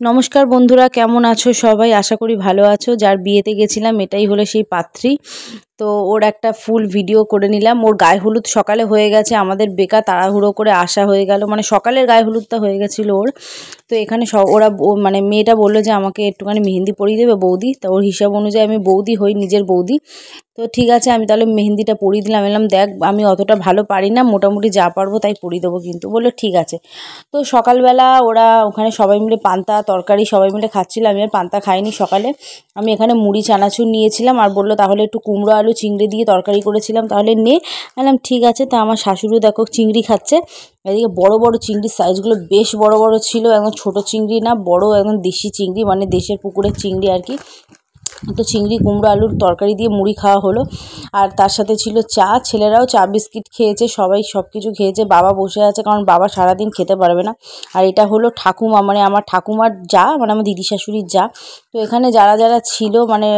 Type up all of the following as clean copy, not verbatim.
নমস্কার বন্ধুরা, কেমন আছো সবাই? আশা করি ভালো আছো। যার বিয়েতে গেছিলাম এটাই হলো সেই পাত্রী। তো ওর একটা ফুল ভিডিও করে নিলাম। ওর গায়ে হলুদ সকালে হয়ে গেছে, আমাদের বেকার তাড়াহুড়ো করে আসা হয়ে গেল, মানে সকালের গায়ে হলুদটা হয়ে গেছিলো ওর। তো এখানে ওরা মানে মেয়েটা বললো যে আমাকে একটুখানি মেহেন্দি পরিয়ে দেবে বৌদি। তো ওর হিসাব অনুযায়ী আমি বৌদি হই, নিজের বৌদি। তো ঠিক আছে, আমি তাহলে মেহেন্দিটা পরিয়ে দিলাম। এলাম দেখ, আমি অতটা ভালো পারি না, মোটামুটি যা পারবো তাই পরিয়ে দেবো। কিন্তু বললো ঠিক আছে। তো সকালবেলা ওরা ওখানে সবাই মিলে পান্তা তরকারি সবাই মিলে খাচ্ছিল। আমি আর পান্তা খাইনি সকালে। আমি এখানে মুড়ি চানাচুর নিয়েছিলাম আর বললো তাহলে একটু কুমড়ো আলু চিংড়ি দিয়ে তরকারি করেছিলাম, তাহলে নে। বললাম ঠিক আছে। তা আমার শাশুড়িও দেখো চিংড়ি খাচ্ছে। এদিকে বড় বড় চিংড়ির সাইজগুলো বেশ বড় বড় ছিল, একদম ছোট চিংড়ি না, বড় একদম দেশি চিংড়ি, মানে দেশের পুকুরের চিংড়ি আর কি। তো চিংড়ি কুমড়ো আলুর তরকারি দিয়ে মুড়ি খাওয়া হলো। আর তার সাথে ছিল চা। ছেলেরাও চা বিস্কিট খেয়েছে, সবাই সব কিছু খেয়েছে। বাবা বসে আছে, কারণ বাবা সারাদিন খেতে পারবে না। আর এটা হলো ঠাকুমা, মানে আমার ঠাকুমার যা, মানে আমার দিদি শাশুড়ির যা। তো এখানে যারা যারা ছিল, মানে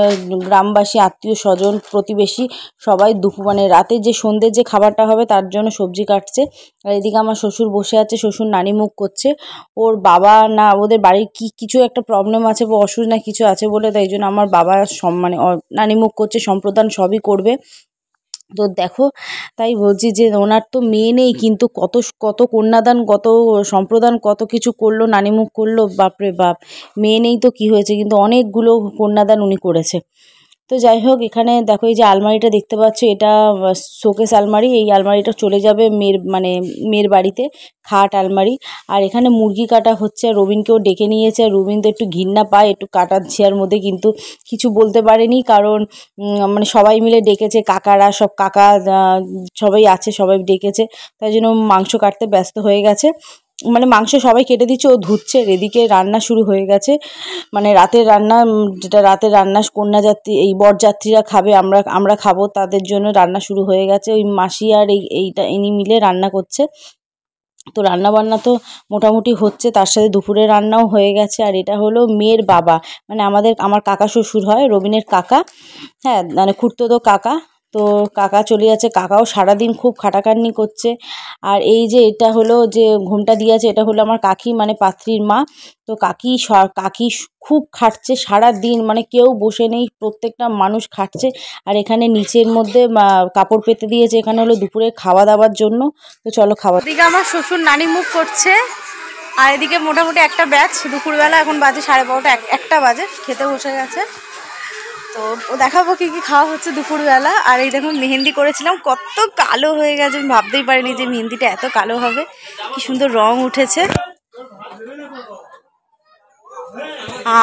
গ্রামবাসী, আত্মীয় স্বজন, প্রতিবেশী, সবাই মানে রাতে যে সন্ধ্যের যে খাবারটা হবে তার জন্য সবজি কাটছে। আর এদিকে আমার শ্বশুর বসে আছে, শ্বশুর নানি মুখ করছে। ওর বাবা না, ওদের বাড়ির কিছু একটা প্রবলেম আছে বা অসুখ না কিছু আছে বলে, তাই জন্য আমার বাবা মানে নানি মুখ করছে, সম্প্রদান সবই করবে। তো দেখো, তাই বলছি যে ওনার তো মেয়ে নেই, কিন্তু কত কত কন্যাদান, কত সম্প্রদান, কত কিছু করলো, নানিমুখ করলো, বাপরে বাপ। মেয়ে নেই তো কি হয়েছে, কিন্তু অনেকগুলো কন্যাদান উনি করেছে। তো যাই হোক, এখানে দেখো এই যে আলমারিটা দেখতে পাচ্ছ, এটা শোকেস আলমারি। এই আলমারিটা চলে যাবে মেয়ের বাড়িতে, খাট আলমারি। আর এখানে মুরগি কাটা হচ্ছে, রবিনকেও ডেকে নিয়েছে। আর রবিন তো একটু ঘৃণা পায় একটু কাটাচ্ছে আর মধ্যে, কিন্তু কিছু বলতে পারেনি, কারণ মানে সবাই মিলে ডেকেছে, কাকারা সব কাকা সবাই আছে, সবাই ডেকেছে, তাই জন্য মাংস কাটতে ব্যস্ত হয়ে গেছে। মানে মাংস সবাই কেটে দিচ্ছে, ও ধুচ্ছে। এদিকে রান্না শুরু হয়ে গেছে, মানে রাতের রান্না, যেটা রাতের রান্না কন্যাযাত্রী এই বরযাত্রীরা খাবে, আমরা খাবো, তাদের জন্য রান্না শুরু হয়ে গেছে। ওই মাসি আর ইনি মিলে রান্না করছে। তো রান্না বান্না তো মোটামুটি হচ্ছে, তার সাথে দুপুরের রান্নাও হয়ে গেছে। আর এটা হলো মেয়ের বাবা, মানে আমার কাকা শ্বশুর হয়, রবিনের কাকা। হ্যাঁ, মানে খুড়তুতো কাকা। তো কাকা চলে যাচ্ছে, কাকাও সারাদিন খুব খাটাখাটনি করছে। আর এই যে এটা হলো যে ঘোমটা দিয়ে আছে, এটা হলো আমার কাকি, মানে পাত্রীর মা। তো কাকি খুব খাটছে সারা দিন, মানে কেউ বসে নেই, প্রত্যেকটা মানুষ খাটছে। আর এখানে নিচের মধ্যে কাপড় পেতে দিয়েছে, এখানে হলো দুপুরে খাওয়া দাওয়ার জন্য। তো চলো খাওয়া। এদিকে আমার শ্বশুর নানি মুখ করছে, আর এদিকে মোটামুটি একটা ব্যাচ দুপুরবেলা, এখন বাজে 12:30, একটা বাজে, খেতে বসে গেছে। তো ও দেখাবো কি কি খাওয়া হচ্ছে দুপুরবেলা। আর এই দেখুন মেহেন্দি করেছিলাম, কত কালো হয়ে গেছে, আমি ভাবতেই পারিনি যে মেহেন্দিটা এত কালো হবে। কি সুন্দর রং উঠেছে।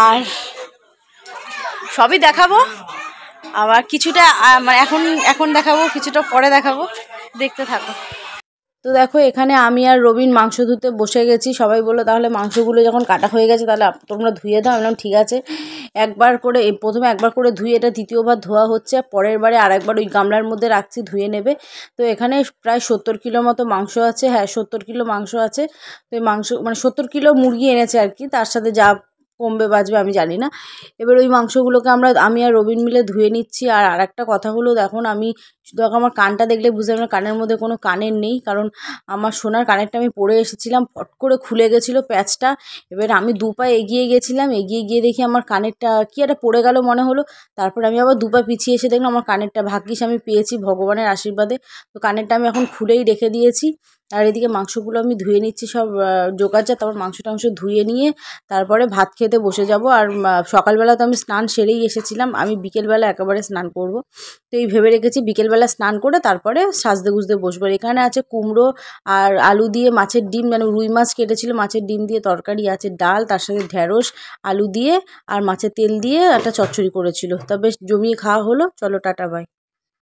আর সবই দেখাবো, আবার কিছুটা এখন দেখাবো, কিছুটা পরে দেখাবো, দেখতে থাকো। তো দেখো, এখানে আমি আর রবিন মাংস ধুতে বসে গেছি। সবাই বললো তাহলে মাংসগুলো যখন কাটা হয়ে গেছে তাহলে তোমরা ধুয়ে দাও। আমি বললাম ঠিক আছে। প্রথমে একবার করে ধুয়ে, এটা দ্বিতীয়বার ধোয়া হচ্ছে। পরের বারে আরেকবার ওই গামলার মধ্যে রাখছি, ধুয়ে নেবে। তো এখানে প্রায় 70 কিলো মতো মাংস আছে। হ্যাঁ, 70 কিলো মাংস আছে। তো এই মাংস মানে 70 কিলো মুরগি এনেছে আর কি, তার সাথে যা কমবে বাজবে আমি জানি না। এবার ওই মাংসগুলোকে আমি আর রবিন মিলে ধুয়ে নিচ্ছি। আর আরেকটা কথা হলো, দেখুন আমি শুধু আমার কানটা দেখলে বুঝতে পারবেন কানের মধ্যে কোনো কানের নেই, কারণ আমার সোনার কানেরটা আমি পরে এসেছিলাম, ফট করে খুলে গেছিলো প্যাচটা। এবার আমি 2 পা এগিয়ে গেছিলাম, এগিয়ে গিয়ে দেখি আমার কানেরটা কি একটা পড়ে গেল মনে হলো। তারপর আমি আবার 2 পা পিছিয়ে এসে দেখলাম আমার কানেরটা, ভাগ্যিস আমি পেয়েছি ভগবানের আশীর্বাদে। তো কানেরটা আমি এখন খুলেই রেখে দিয়েছি। আর এদিকে মাংসগুলো আমি ধুয়ে নিচ্ছি সব জোগাড়, তারপর মাংস টাংস ধুয়ে নিয়ে তারপরে ভাত খেতে বসে যাব। আর সকালবেলা তো আমি স্নান সেরেই এসেছিলাম, আমি বিকেলবেলা একেবারে স্নান করব। তো এই ভেবে রেখেছি বিকেলবেলা স্নান করে তারপরে সাজতে গুজতে বসবো। এখানে আছে কুমড়ো আর আলু দিয়ে মাছের ডিম, মানে রুই মাছ কেটেছিল, মাছের ডিম দিয়ে তরকারি আছে, ডাল, তার সাথে ঢেঁড়স আলু দিয়ে আর মাছের তেল দিয়ে একটা চচ্চড়ি করেছিল। তা বেশ জমিয়ে খাওয়া হলো। চলো টাটা বাই।